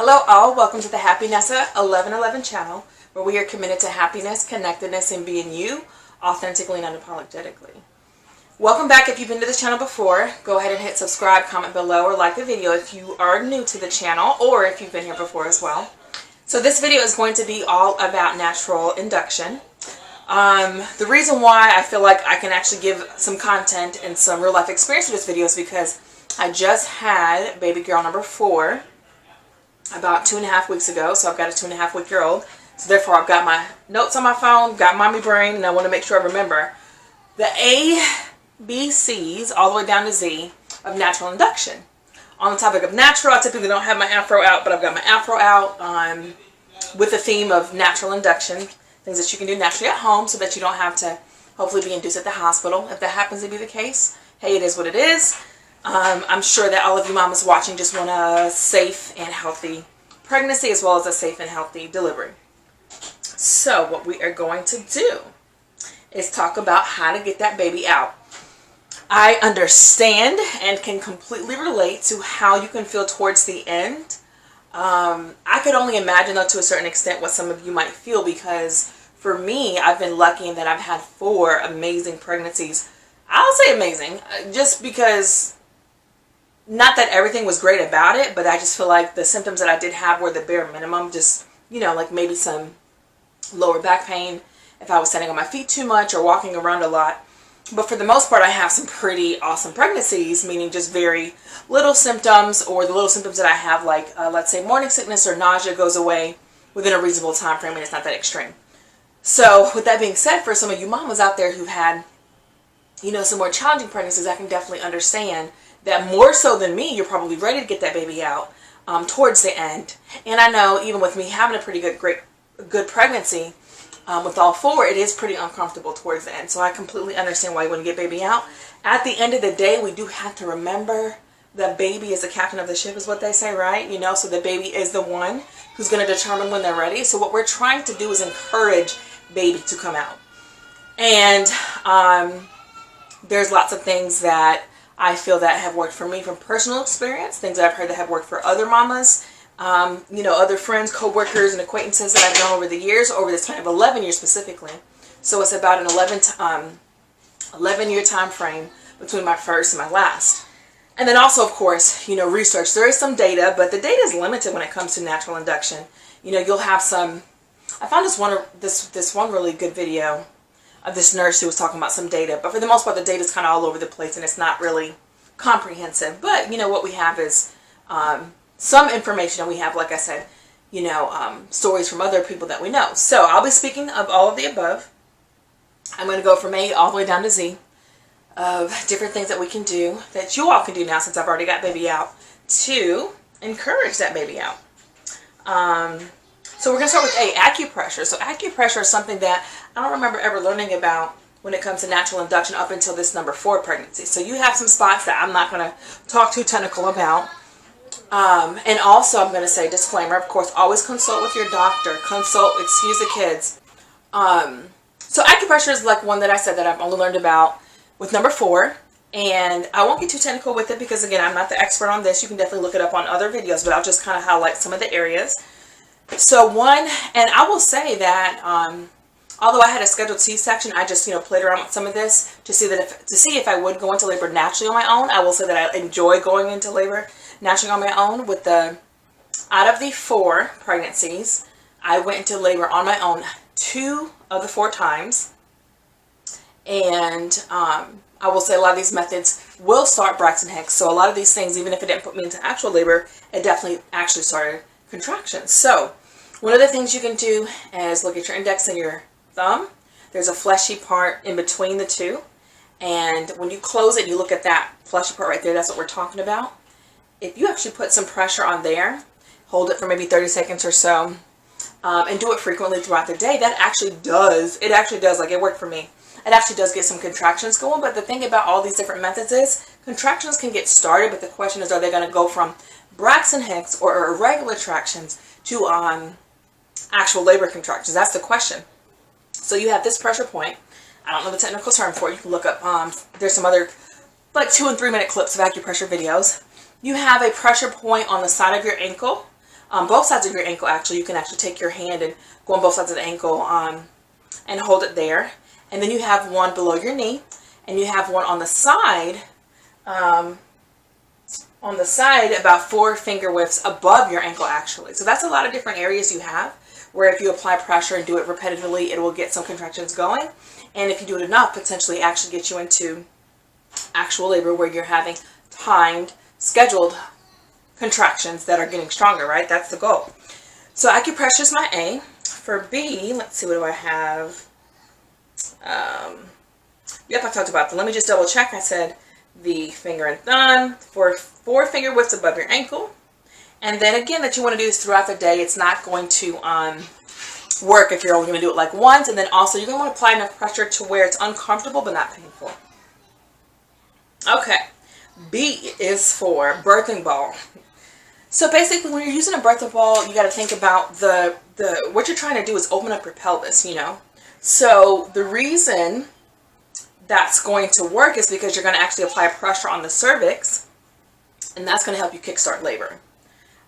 Hello all, welcome to the Happy Nessa 1111 channel, where we are committed to happiness, connectedness, and being you, authentically and unapologetically. Welcome back. If you've been to this channel before, go ahead and hit subscribe, comment below, or like the video if you are new to the channel, or if you've been here before as well. So this video is going to be all about natural induction. The reason why I feel like I can actually give some content and some real life experience with this video is because I just had baby girl number 4 about 2.5 weeks ago. So I've got a 2.5-week-old. So therefore I've got my notes on my phone, got mommy brain, and I want to make sure I remember the A, B, C's all the way down to Z of natural induction. On the topic of natural, I typically don't have my afro out, but I've got my afro out with the theme of natural induction, things that you can do naturally at home so that you don't have to hopefully be induced at the hospital. If that happens to be the case, hey, it is what it is. I'm sure that all of you mamas watching just want a safe and healthy pregnancy as well as a safe and healthy delivery. So what we are going to do is talk about how to get that baby out. I understand and can completely relate to how you can feel towards the end. I could only imagine, though, to a certain extent what some of you might feel, because for me, I've been lucky in that I've had 4 amazing pregnancies. I'll say amazing just because, not that everything was great about it, but I just feel like the symptoms that I did have were the bare minimum. Just, you know, like maybe some lower back pain if I was standing on my feet too much or walking around a lot. But for the most part, I have some pretty awesome pregnancies, meaning just very little symptoms, or the little symptoms that I have, like let's say morning sickness or nausea, goes away within a reasonable time frame and it's not that extreme. So with that being said, for some of you mamas out there who've had, you know, some more challenging pregnancies, I can definitely understand that more so than me, you're probably ready to get that baby out towards the end. And I know even with me having a pretty good pregnancy, with all 4, it is pretty uncomfortable towards the end. So I completely understand why you want to get baby out. At the end of the day, we do have to remember that baby is the captain of the ship, is what they say, right? You know, so the baby is the one who's going to determine when they're ready. So what we're trying to do is encourage baby to come out. And there's lots of things that I feel that have worked for me from personal experience, things that I've heard that have worked for other mamas, you know, other friends, co-workers, and acquaintances that I've known over the years, over this time of 11 years specifically. So it's about an 11-year time frame between my first and my last. And then also, of course, you know, research. There is some data, but the data is limited when it comes to natural induction. You know, you'll have some, I found this one really good video of this nurse who was talking about some data, but for the most part, the data is kind of all over the place and it's not really comprehensive. But, you know, what we have is some information, and we have, like I said, you know, stories from other people that we know. So I'll be speaking of all of the above. I'm going to go from A all the way down to Z of different things that we can do, that you all can do now since I've already got baby out, to encourage that baby out. So we're going to start with A, acupressure. So acupressure is something that I don't remember ever learning about when it comes to natural induction up until this number 4 pregnancy. So you have some spots that I'm not going to talk too technical about. And also I'm going to say, disclaimer, of course, always consult with your doctor. Excuse the kids. So acupressure is like one that I said that I've only learned about with number 4. And I won't get too technical with it because, again, I'm not the expert on this. You can definitely look it up on other videos, but I'll just kind of highlight some of the areas. So one, and I will say that although I had a scheduled C-section, I just, you know, played around with some of this to see if I would go into labor naturally on my own. I will say that I enjoy going into labor naturally on my own. With out of the 4 pregnancies, I went into labor on my own 2 of the 4 times. And I will say a lot of these methods will start Braxton Hicks. So a lot of these things, even if it didn't put me into actual labor, it definitely actually started contractions. So one of the things you can do is look at your index and your thumb. There's a fleshy part in between the 2. And when you close it, you look at that fleshy part right there. That's what we're talking about. If you actually put some pressure on there, hold it for maybe 30 seconds or so, and do it frequently throughout the day, that actually does, like it worked for me. It actually does get some contractions going. But the thing about all these different methods is contractions can get started, but the question is, are they going to go from Braxton Hicks or irregular contractions to actual labor contractions? That's the question. So you have this pressure point. I don't know the technical term for it. You can look up, there's some other like 2- and 3-minute clips of acupressure videos. You have a pressure point on the side of your ankle on both sides of your ankle. Actually, you can actually take your hand and go on both sides of the ankle and hold it there. And then you have one below your knee, and you have one on the side, about 4 finger widths above your ankle, actually. So that's a lot of different areas you have, where if you apply pressure and do it repetitively, it will get some contractions going. And if you do it enough, potentially actually get you into actual labor, where you're having timed, scheduled contractions that are getting stronger, right? That's the goal. So acupressure is my A. For B, let's see, what do I have? Yep, I talked about that. Let me just double check. I said the finger and thumb for 4 finger widths above your ankle. And then again, that you want to do this throughout the day. It's not going to work if you're only going to do it like once. And then also, you're going to want to apply enough pressure to where it's uncomfortable but not painful. Okay, B is for birthing ball. So basically, when you're using a birthing ball, you got to think about what you're trying to do is open up your pelvis, you know. So the reason that's going to work is because you're going to actually apply pressure on the cervix, and that's going to help you kickstart labor.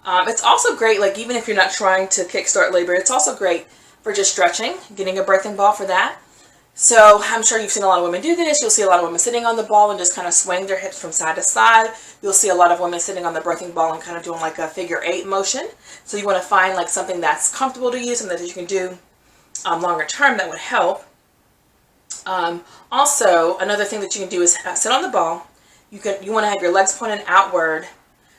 It's also great, like even if you're not trying to kickstart labor, it's also great for just stretching, getting a birthing ball for that. So I'm sure you've seen a lot of women do this. You'll see a lot of women sitting on the ball and just kind of swing their hips from side to side. You'll see a lot of women sitting on the birthing ball and kind of doing like a figure 8 motion. So you want to find like something that's comfortable to you, something that you can do longer term that would help. Also, another thing that you can do is sit on the ball. You want to have your legs pointed outward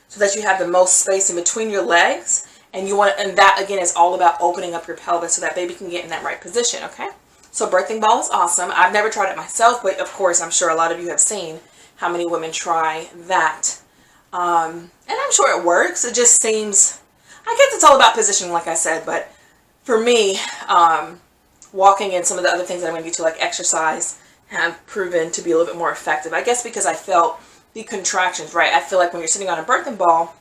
so that you have the most space in between your legs, and that again is all about opening up your pelvis so that baby can get in that right position. Okay, so birthing ball is awesome. I've never tried it myself, but of course I'm sure a lot of you have seen how many women try that, and I'm sure it works. It just seems, I guess it's all about positioning, like I said, but for me, walking and some of the other things that I'm going to get to, like exercise, have proven to be a little bit more effective. I guess because I felt the contractions, right? I feel like when you're sitting on a birthing ball,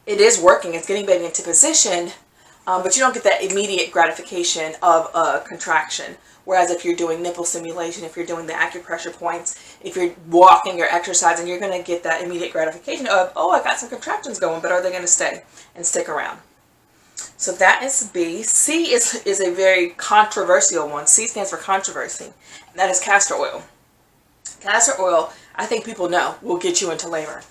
it is working. It's getting baby into position, but you don't get that immediate gratification of a contraction. Whereas if you're doing nipple stimulation, if you're doing the acupressure points, if you're walking or exercising, you're going to get that immediate gratification of, oh, I got some contractions going, but are they going to stay and stick around? So that is B. C is a very controversial one. C stands for controversy. And that is castor oil. Castor oil, I think people know, will get you into labor.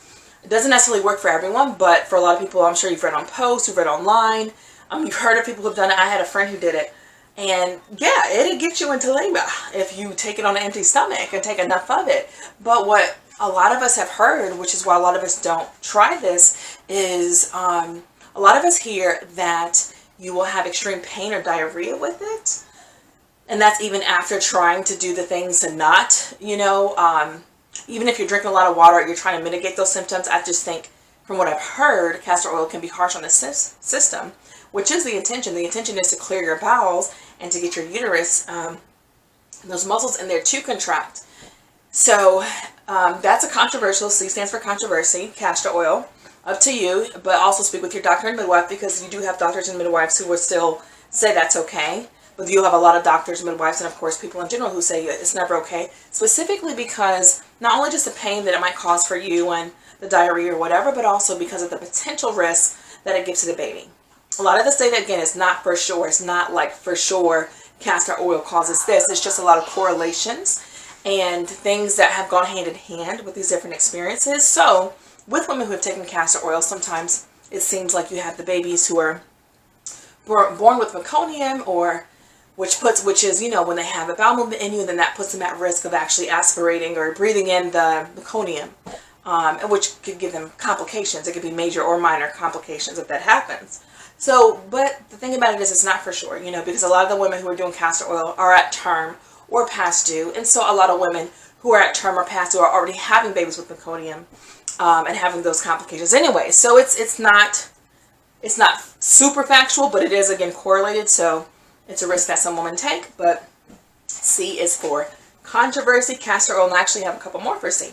It doesn't necessarily work for everyone, but for a lot of people, I'm sure you've read on posts, you've read online, you've heard of people who've done it. I had a friend who did it. And yeah, it'll get you into labor if you take it on an empty stomach and take enough of it. But what a lot of us have heard, which is why a lot of us don't try this, is a lot of us hear that you will have extreme pain or diarrhea with it. And that's even after trying to do the things to not, even if you're drinking a lot of water, you're trying to mitigate those symptoms. I just think, from what I've heard, castor oil can be harsh on the system, which is the intention. The intention is to clear your bowels and to get your uterus, those muscles in there to contract. So that's a controversial. C stands for controversy, castor oil. Up to you, but also speak with your doctor and midwife, because you do have doctors and midwives who will still say that's okay. But you'll have a lot of doctors, midwives, and of course people in general who say it's never okay. Specifically because not only just the pain that it might cause for you and the diarrhea or whatever, but also because of the potential risk that it gives to the baby. A lot of this data, again, is not for sure. It's not like for sure castor oil causes this. It's just a lot of correlations and things that have gone hand in hand with these different experiences. So with women who have taken castor oil, sometimes it seems like you have the babies who are born with meconium, or which is, when they have a bowel movement in you, then that puts them at risk of actually aspirating or breathing in the meconium, which could give them complications. It could be major or minor complications if that happens. So, but the thing about it is it's not for sure, because a lot of the women who are doing castor oil are at term or past due. And so a lot of women who are at term or past due are already having babies with meconium. And having those complications anyway. So it's not super factual, but it is, again, correlated. So it's a risk that some women take. But C is for controversy, castor oil, and I actually have a couple more for C.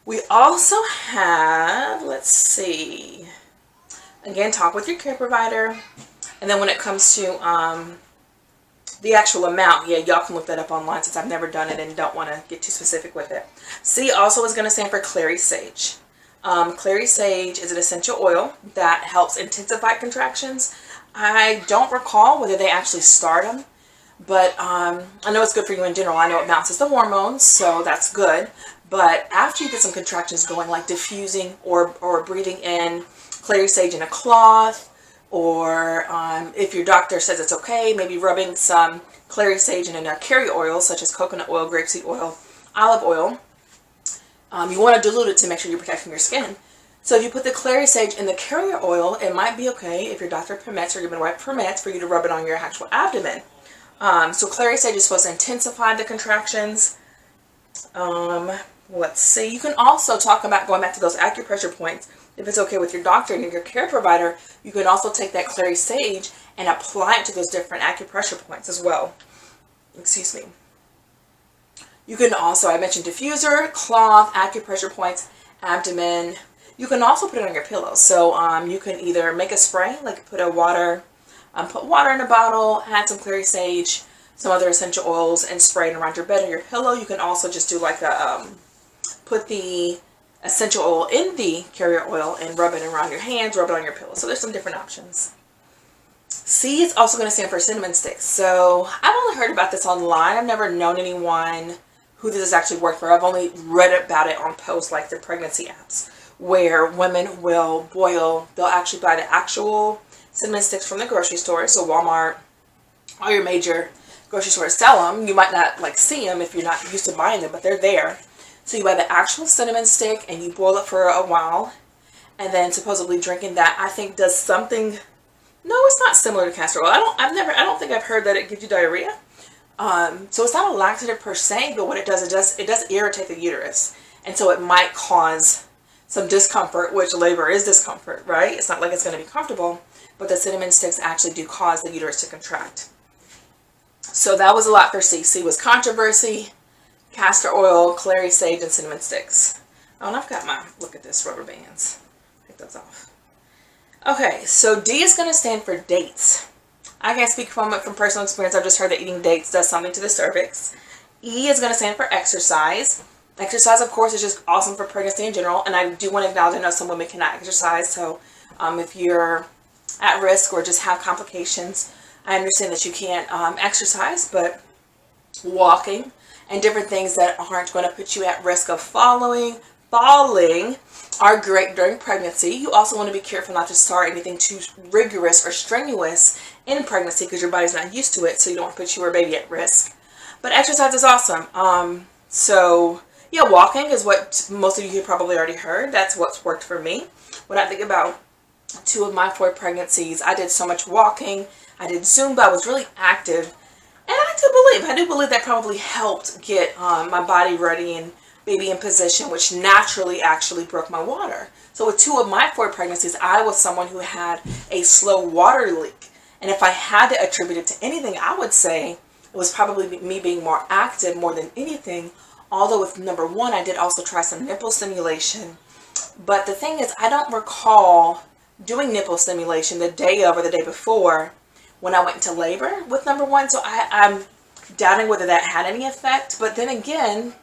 We also have, let's see, again, talk with your care provider. And then when it comes to the actual amount, yeah, y'all can look that up online since I've never done it and don't want to get too specific with it. C also is going to stand for clary sage. Clary sage is an essential oil that helps intensify contractions. I don't recall whether they actually start them, but I know it's good for you in general. I know it balances the hormones, so that's good. But after you get some contractions going, like diffusing or breathing in clary sage in a cloth, or if your doctor says it's okay, maybe rubbing some clary sage in a carrier oil, such as coconut oil, grapeseed oil, olive oil. You want to dilute it to make sure you're protecting your skin. So if you put the clary sage in the carrier oil, it might be okay if your doctor permits or your midwife permits for you to rub it on your actual abdomen. So clary sage is supposed to intensify the contractions. Let's see. You can also talk about going back to those acupressure points. If it's okay with your doctor and your care provider, you can also take that clary sage and apply it to those different acupressure points as well. Excuse me. You can also, I mentioned diffuser, cloth, acupressure points, abdomen. You can also put it on your pillow. So you can either make a spray, like put water in a bottle, add some clary sage, some other essential oils, and spray it around your bed or your pillow. You can also just do like a, put the essential oil in the carrier oil and rub it around your hands, rub it on your pillow. So there's some different options. C is also going to stand for cinnamon sticks. So I've only heard about this online. I've never known anyone who this has actually worked for. I've only read about it on posts like the pregnancy apps, where women will boil, they'll actually buy the actual cinnamon sticks from the grocery store. So Walmart, all your major grocery stores sell them. You might not like see them if you're not used to buying them, but they're there. So you buy the actual cinnamon stick and you boil it for a while, and then supposedly drinking that, I think, does something. No, it's not similar to castor oil. I don't think I've heard that it gives you diarrhea. So it's not a laxative per se, but what it does irritate the uterus, and so it might cause some discomfort, which labor is discomfort, right? It's not like it's going to be comfortable, but the cinnamon sticks actually do cause the uterus to contract. So that was a lot for C. C was controversy, castor oil, clary sage, and cinnamon sticks. Oh, and I've got my, look at this, rubber bands. Take those off. Okay, so D is going to stand for dates. I can't speak from personal experience. I've just heard that eating dates does something to the cervix. E is going to stand for exercise. Exercise, of course, is just awesome for pregnancy in general. And I do want to acknowledge, I know some women cannot exercise. So if you're at risk or just have complications, I understand that you can't exercise. But walking and different things that aren't going to put you at risk of falling are great during pregnancy. You also want to be careful not to start anything too rigorous or strenuous in pregnancy because your body's not used to it, so you don't want to put you or baby at risk. But exercise is awesome. So yeah, walking is what most of you have probably already heard. That's what's worked for me. When I think about 2 of my 4 pregnancies, I did so much walking. I did Zumba. I was really active. And I do believe that probably helped get my body ready and baby in position, which naturally actually broke my water. So with 2 of my 4 pregnancies, I was someone who had a slow water leak. And if I had to attribute it to anything, I would say it was probably me being more active more than anything. Although with number 1, I did also try some nipple stimulation. But the thing is, I don't recall doing nipple stimulation the day of or the day before when I went into labor with number 1. So I'm doubting whether that had any effect. But then again,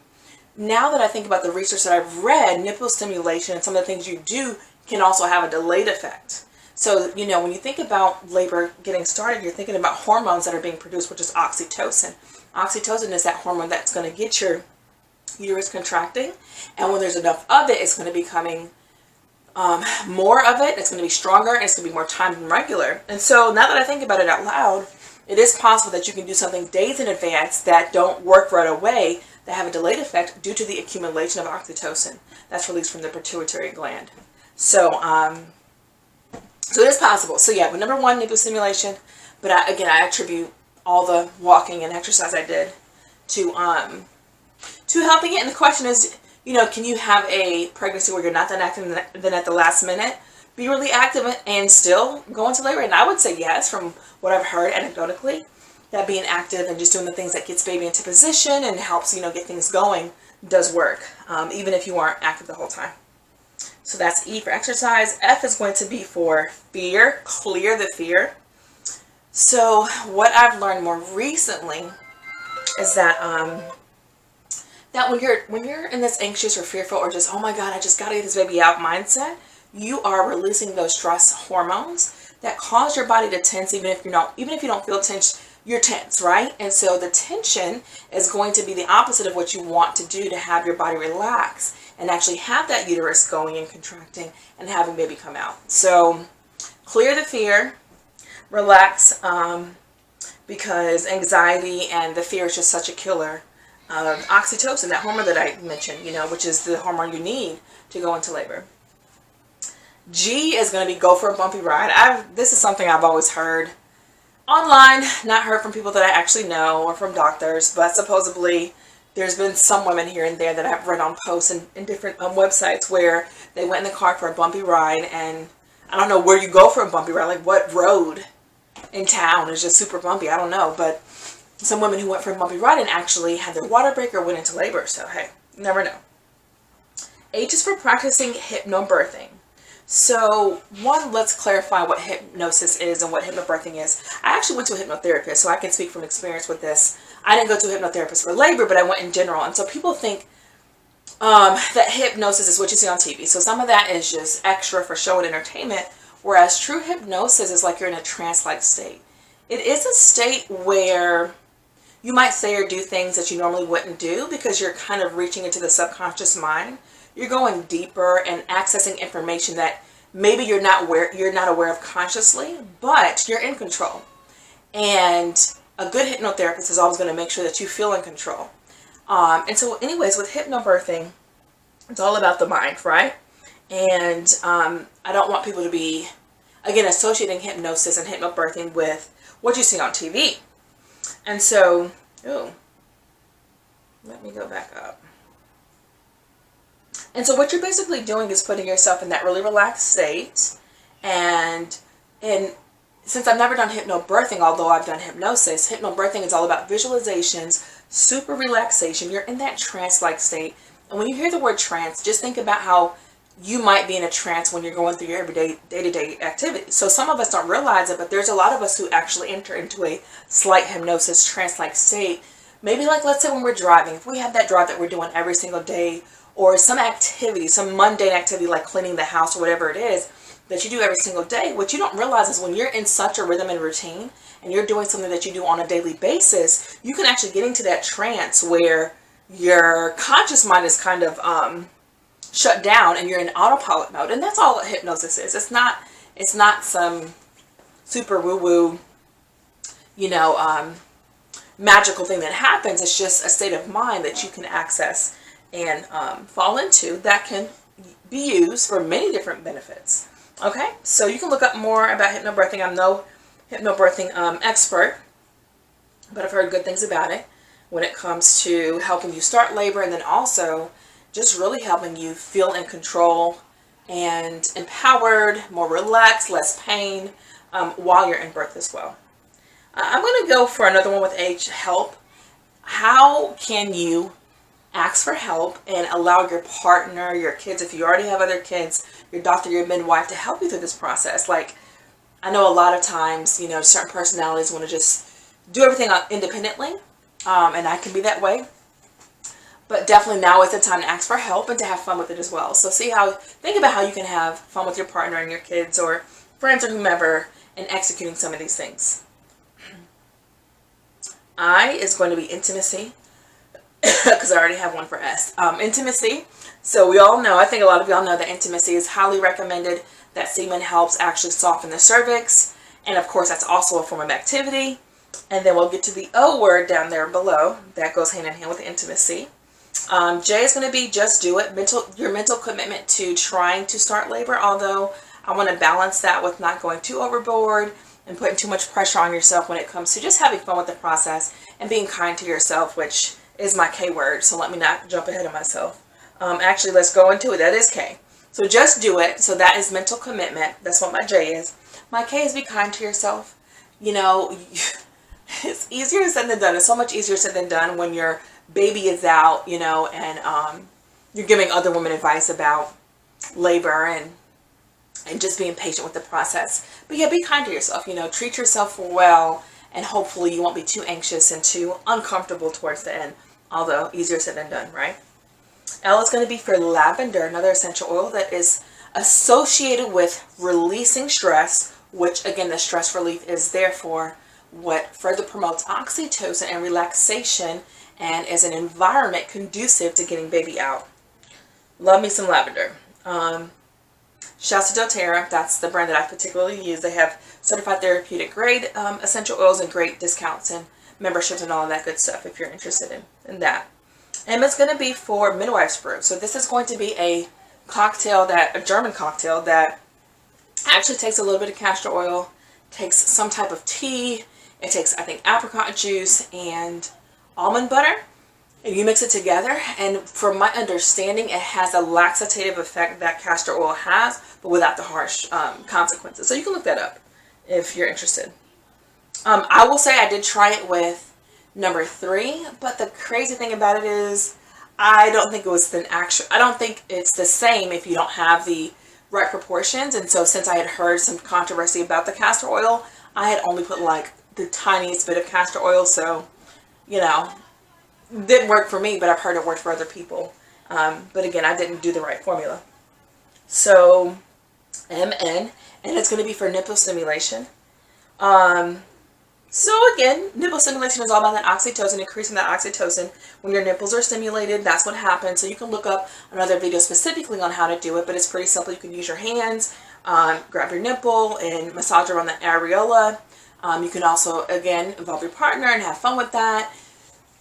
now that I think about the research that I've read, nipple stimulation and some of the things you do can also have a delayed effect. So, you know, when you think about labor getting started, you're thinking about hormones that are being produced, which is oxytocin. Oxytocin is that hormone that's going to get your uterus contracting. And when there's enough of it, it's going to be becoming more of it. It's going to be stronger, and it's going to be more timed and regular. And so now that I think about it out loud, it is possible that you can do something days in advance that don't work right away, that have a delayed effect due to the accumulation of oxytocin that's released from the pituitary gland. So, so it is possible. So yeah, with number 1, nipple stimulation, but I attribute all the walking and exercise I did to helping it. And the question is, you know, can you have a pregnancy where you're not that active and then at the last minute be really active and still go into labor? And I would say yes, from what I've heard anecdotally, that being active and just doing the things that gets baby into position and helps, you know, get things going does work, even if you aren't active the whole time. So that's E for exercise. F is going to be for fear, clear the fear. So what I've learned more recently is that that when you're in this anxious or fearful or just, oh my God, I just got to get this baby out mindset, you are releasing those stress hormones that cause your body to tense. Even if you don't feel tense, you're tense, right? And so the tension is going to be the opposite of what you want to do, to have your body relax and actually have that uterus going and contracting and having baby come out. So clear the fear, relax, because anxiety and the fear is just such a killer. Oxytocin, that hormone that I mentioned, which is the hormone you need to go into labor. G is going to be go for a bumpy ride. This is something I've always heard online, not heard from people that I actually know or from doctors, but supposedly there's been some women here and there that I've read on posts and different websites where they went in the car for a bumpy ride, and I don't know where you go for a bumpy ride, like what road in town is just super bumpy, I don't know, but some women who went for a bumpy ride and actually had their water break or went into labor, so hey, you never know. H is for practicing hypnobirthing. So one, let's clarify what hypnosis is and what hypnobirthing is. I actually went to a hypnotherapist, so I can speak from experience with this. I didn't go to a hypnotherapist for labor, but I went in general, and so people think that hypnosis is what you see on TV. So some of that is just extra for show and entertainment, whereas true hypnosis is like you're in a trance-like state. It is a state where you might say or do things that you normally wouldn't do because you're kind of reaching into the subconscious mind. You're going deeper and accessing information that maybe you're not aware of consciously, but you're in control. And a good hypnotherapist is always going to make sure that you feel in control. And so anyways, with hypnobirthing, it's all about the mind, right? And I don't want people to be, again, associating hypnosis and hypnobirthing with what you see on TV. And so, let me go back up. And so what you're basically doing is putting yourself in that really relaxed state. And since I've never done hypnobirthing, although I've done hypnosis, hypnobirthing is all about visualizations, super relaxation. You're in that trance-like state. And when you hear the word trance, just think about how you might be in a trance when you're going through your everyday, day-to-day activities. So some of us don't realize it, but there's a lot of us who actually enter into a slight hypnosis, trance-like state. Maybe like, let's say when we're driving, if we have that drive that we're doing every single day, or some activity, some mundane activity like cleaning the house or whatever it is that you do every single day, what you don't realize is when you're in such a rhythm and routine and you're doing something that you do on a daily basis, you can actually get into that trance where your conscious mind is kind of shut down and you're in autopilot mode. And that's all hypnosis is. It's not some super woo-woo, magical thing that happens. It's just a state of mind that you can access and fall into that can be used for many different benefits. Okay, so you can look up more about hypnobirthing. I'm no hypnobirthing expert, but I've heard good things about it when it comes to helping you start labor, and then also just really helping you feel in control and empowered, more relaxed, less pain while you're in birth as well. I'm going to go for another one with H, help. How can you ask for help and allow your partner, your kids, if you already have other kids, your doctor, your midwife, to help you through this process? Like, I know a lot of times, certain personalities want to just do everything independently, and I can be that way. But definitely now is the time to ask for help and to have fun with it as well. So think about how you can have fun with your partner and your kids or friends or whomever in executing some of these things. I is going to be intimacy, because I already have one for S. Intimacy. So we all know, I think a lot of y'all know that intimacy is highly recommended, that semen helps actually soften the cervix. And of course, that's also a form of activity. And then we'll get to the O word down there below. That goes hand in hand with intimacy. J is going to be just do it. Your mental commitment to trying to start labor, although I want to balance that with not going too overboard and putting too much pressure on yourself when it comes to just having fun with the process and being kind to yourself, which is my K word, so let me not jump ahead of myself. Actually, let's go into it. That is K. So just do it. So that is mental commitment. That's what my J is. My K is be kind to yourself. It's easier said than done. It's so much easier said than done when your baby is out, and you're giving other women advice about labor and just being patient with the process. But yeah, be kind to yourself. Treat yourself well, and hopefully you won't be too anxious and too uncomfortable towards the end although easier said than done, right? L is going to be for lavender, another essential oil that is associated with releasing stress, which again, the stress relief is therefore what further promotes oxytocin and relaxation and is an environment conducive to getting baby out. Love me some lavender. Shouts to doTERRA, that's the brand that I particularly use. They have certified therapeutic grade essential oils and great discounts and memberships and all of that good stuff if you're interested in that. M is going to be for midwife's brew. So this is going to be a cocktail, a German cocktail that actually takes a little bit of castor oil, takes some type of tea, it takes, I think, apricot juice and almond butter, and you mix it together, and from my understanding, it has a laxative effect that castor oil has, but without the harsh consequences. So you can look that up if you're interested. I will say I did try it with number 3, but the crazy thing about it is I don't think it was I don't think it's the same if you don't have the right proportions. And so since I had heard some controversy about the castor oil, I had only put like the tiniest bit of castor oil, so you know, didn't work for me, but I've heard it worked for other people. But again, I didn't do the right formula. So MN, and it's going to be for nipple stimulation. So again, nipple stimulation is all about that oxytocin, increasing that oxytocin. When your nipples are stimulated, that's what happens. So you can look up another video specifically on how to do it, but it's pretty simple. You can use your hands, grab your nipple and massage around the areola. You can also, again, involve your partner and have fun with that.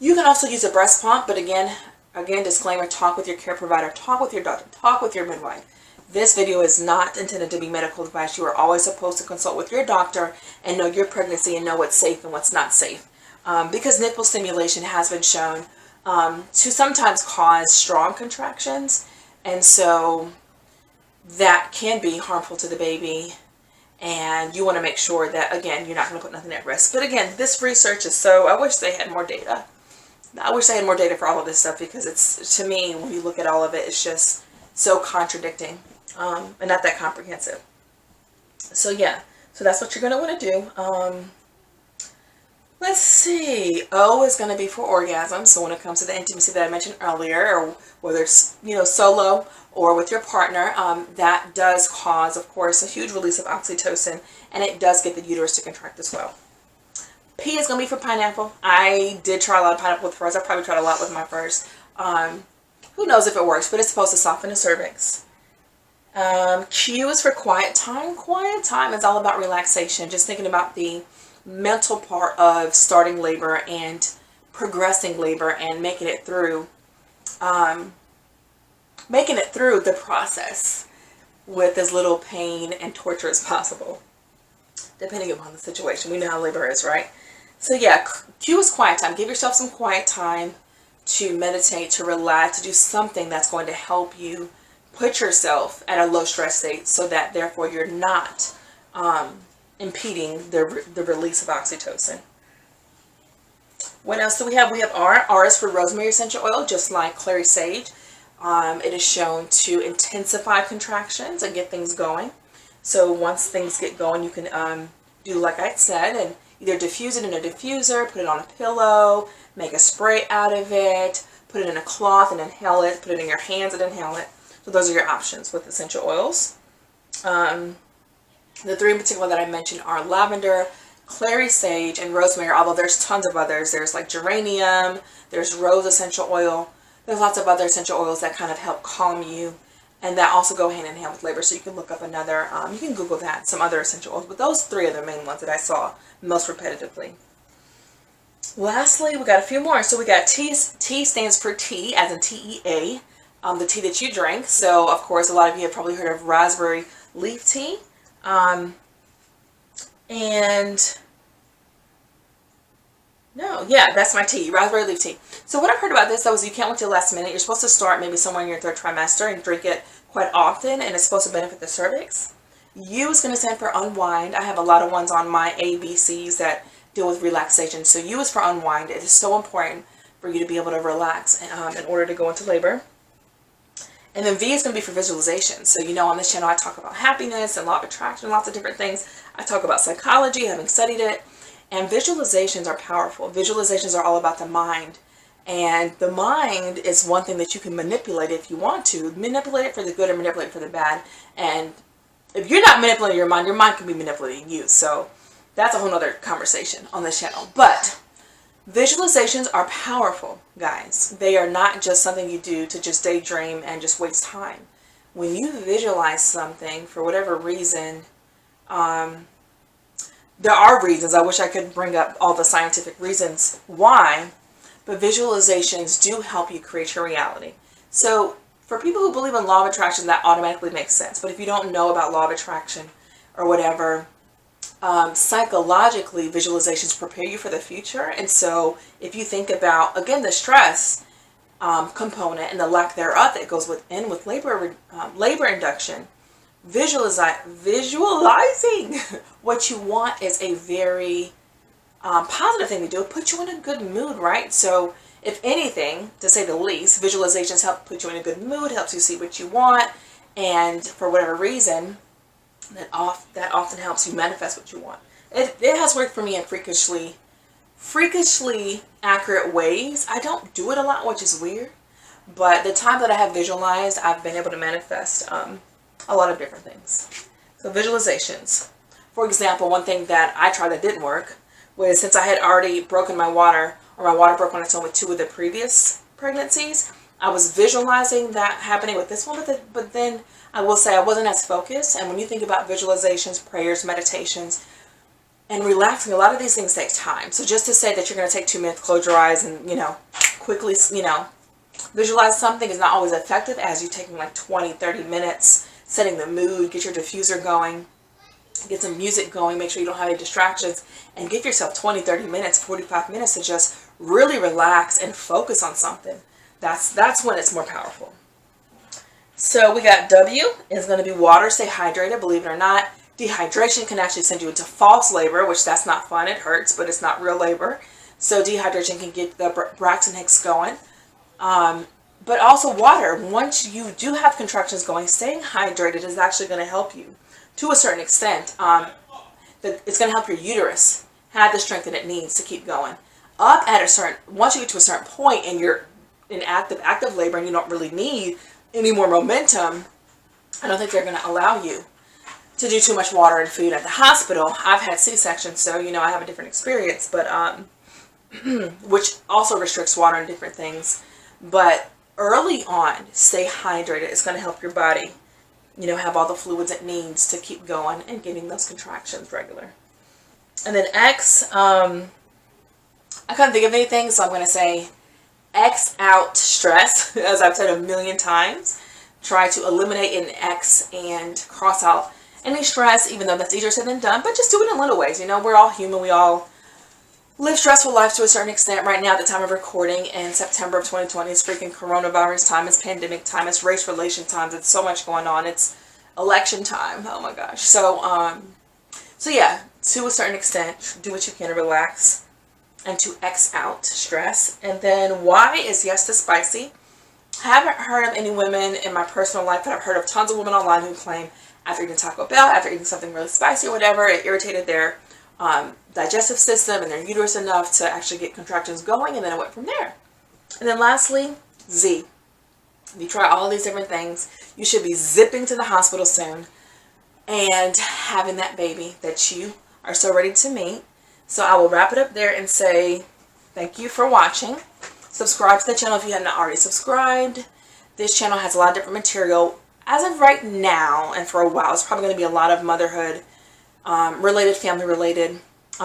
You can also use a breast pump, but again, disclaimer, talk with your care provider, talk with your doctor, talk with your midwife. This video is not intended to be medical advice. You are always supposed to consult with your doctor and know your pregnancy and know what's safe and what's not safe. Because nipple stimulation has been shown to sometimes cause strong contractions, and so that can be harmful to the baby, and you want to make sure that, again, you're not going to put nothing at risk. But again, this research is I wish they had more data. I wish I had more data for all of this stuff, because it's, to me, when you look at all of it, it's just so contradicting and not that comprehensive. So yeah, so that's what you're going to want to do. Let's see. O is going to be for orgasm. So when it comes to the intimacy that I mentioned earlier, or whether it's, solo or with your partner, that does cause, of course, a huge release of oxytocin, and it does get the uterus to contract as well. P is going to be for pineapple. I did try a lot of pineapple with first. I probably tried a lot with my first. Who knows if it works, but it's supposed to soften the cervix. Q is for quiet time. Quiet time is all about relaxation. Just thinking about the mental part of starting labor and progressing labor and making it through the process with as little pain and torture as possible, depending upon the situation. We know how labor is, right? So yeah, Q is quiet time. Give yourself some quiet time to meditate, to relax, to do something that's going to help you put yourself at a low stress state, so that therefore you're not impeding the release of oxytocin. What else do we have? We have R. R is for rosemary essential oil, just like clary sage. It is shown to intensify contractions and get things going. So once things get going, you can do like I said, and either diffuse it in a diffuser, put it on a pillow, make a spray out of it, put it in a cloth and inhale it, put it in your hands and inhale it. So those are your options with essential oils. The 3 in particular that I mentioned are lavender, clary sage, and rosemary, although there's tons of others. There's like geranium, there's rose essential oil. There's lots of other essential oils that kind of help calm you, and that also go hand in hand with labor. So you can look up another, you can Google that, some other essential oils, but those 3 are the main ones that I saw most repetitively. Lastly, we got a few more. So we got T. T stands for tea, as in TEA, the tea that you drink. So of course, a lot of you have probably heard of raspberry leaf tea. That's my tea, raspberry leaf tea. So what I've heard about this, though, is you can't wait till the last minute. You're supposed to start maybe somewhere in your 3rd trimester and drink it quite often, and it's supposed to benefit the cervix. U is going to stand for unwind. I have a lot of ones on my ABCs that deal with relaxation. So U is for unwind. It is so important for you to be able to relax in order to go into labor. And then V is going to be for visualization. So on this channel I talk about happiness and law of attraction, lots of different things. I talk about psychology, having studied it. And visualizations are powerful. Visualizations are all about the mind. And the mind is one thing that you can manipulate if you want to. Manipulate it for the good or manipulate it for the bad. And if you're not manipulating your mind can be manipulating you. So that's a whole other conversation on this channel. But visualizations are powerful, guys. They are not just something you do to just daydream and just waste time. When you visualize something, for whatever reason, there are reasons. I wish I could bring up all the scientific reasons why, but visualizations do help you create your reality. So for people who believe in law of attraction, that automatically makes sense. But if you don't know about law of attraction or whatever, psychologically, visualizations prepare you for the future. And so if you think about, again, the stress component and the lack thereof that goes within with labor induction, visualizing what you want is a very positive thing to do. It puts you in a good mood, right? So if anything, to say the least, visualizations help put you in a good mood, helps you see what you want, and for whatever reason, that often helps you manifest what you want. It has worked for me in freakishly accurate ways. I don't do it a lot, which is weird, but the time that I have visualized, I've been able to manifest a lot of different things. So visualizations. For example, one thing that I tried that didn't work was, since I had already broken my water, or my water broke on its own with 2 of the previous pregnancies, I was visualizing that happening with this one, but then I will say I wasn't as focused. And when you think about visualizations, prayers, meditations, and relaxing, a lot of these things take time. So just to say that you're going to take 2 minutes, close your eyes, and, quickly, visualize something is not always effective as you taking like 20, 30 minutes, setting the mood, get your diffuser going, get some music going, make sure you don't have any distractions, and give yourself 20, 30 minutes, 45 minutes to just really relax and focus on something. That's when it's more powerful. So we got W is going to be water. Stay hydrated. Believe it or not, dehydration can actually send you into false labor, which that's not fun. It hurts, but it's not real labor. So dehydration can get the Braxton Hicks going. But also water. Once you do have contractions going, staying hydrated is actually going to help you to a certain extent. It's going to help your uterus have the strength that it needs to keep going. Once you get to a certain point and you're in active labor and you don't really need any more momentum, I don't think they're going to allow you to do too much water and food at the hospital. I've had C-sections, so I have a different experience, but which also restricts water and different things. But early on, stay hydrated. It's going to help your body, have all the fluids it needs to keep going and getting those contractions regular. And then X, I couldn't think of anything, so I'm going to say X out stress, as I've said a million times. Try to eliminate an X and cross out any stress, even though that's easier said than done, but just do it in little ways. We're all human. We all live stressful lives to a certain extent. Right now, at the time of recording in September of 2020, it's freaking coronavirus time, it's pandemic time, it's race relation times, it's so much going on, it's election time. Oh my gosh. So yeah, to a certain extent, do what you can to relax and to X out stress. And then Y is yes to spicy. I haven't heard of any women in my personal life, but I've heard of tons of women online who claim after eating Taco Bell, after eating something really spicy or whatever, it irritated their digestive system and their uterus enough to actually get contractions going, and then it went from there. And then lastly, Z. If you try all these different things, you should be zipping to the hospital soon and having that baby that you are so ready to meet. So I will wrap it up there and say thank you for watching. Subscribe to the channel if you have not already subscribed. This channel has a lot of different material. As of right now, and for a while, it's probably going to be a lot of motherhood related, family related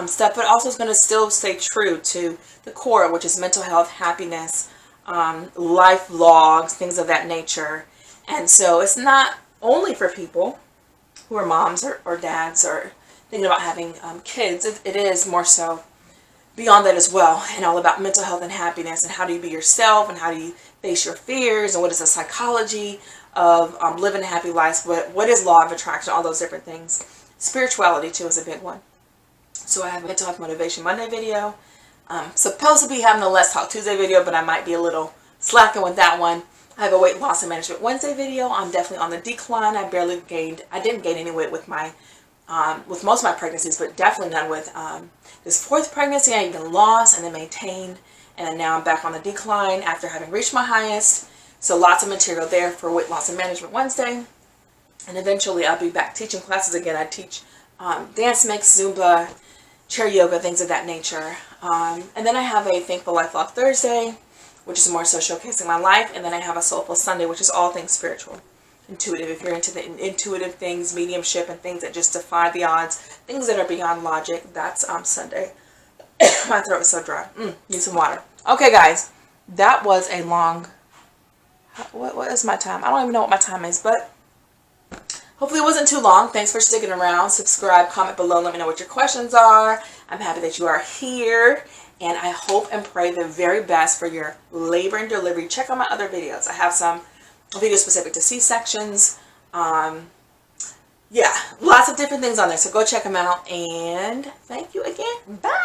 stuff, but also it's going to still stay true to the core, which is mental health, happiness, life vlogs, things of that nature. And so it's not only for people who are moms or dads or thinking about having kids. It is more so beyond that as well, and all about mental health and happiness, and how do you be yourself, and how do you face your fears, and what is the psychology of living a happy life, what is law of attraction, all those different things. Spirituality too is a big one. So I have a Mental Health Motivation Monday video. Supposed to be having a Let's Talk Tuesday video, but I might be a little slacking with that one. I have a Weight Loss and Management Wednesday video. I'm definitely on the decline. I didn't gain any weight with with most of my pregnancies, but definitely none with this 4th pregnancy. I even lost and then maintained. and then now I'm back on the decline after having reached my highest. So lots of material there for Weight Loss and Management Wednesday. And eventually I'll be back teaching classes again. I teach dance mix, Zumba, chair yoga, things of that nature. And then I have a Thankful Life Log Thursday, which is more so showcasing my life. And then I have a Soulful Sunday, which is all things spiritual, intuitive. If you're into the intuitive things, mediumship, and things that just defy the odds, things that are beyond logic, that's Sunday. My throat is so dry. Need some water. Okay, guys, that was a long... What is my time? I don't even know what my time is, but hopefully it wasn't too long. Thanks for sticking around. Subscribe, comment below, let me know what your questions are. I'm happy that you are here, and I hope and pray the very best for your labor and delivery. Check out my other videos. I have some videos specific to C-sections. Yeah, lots of different things on there, so go check them out, and thank you again. Bye!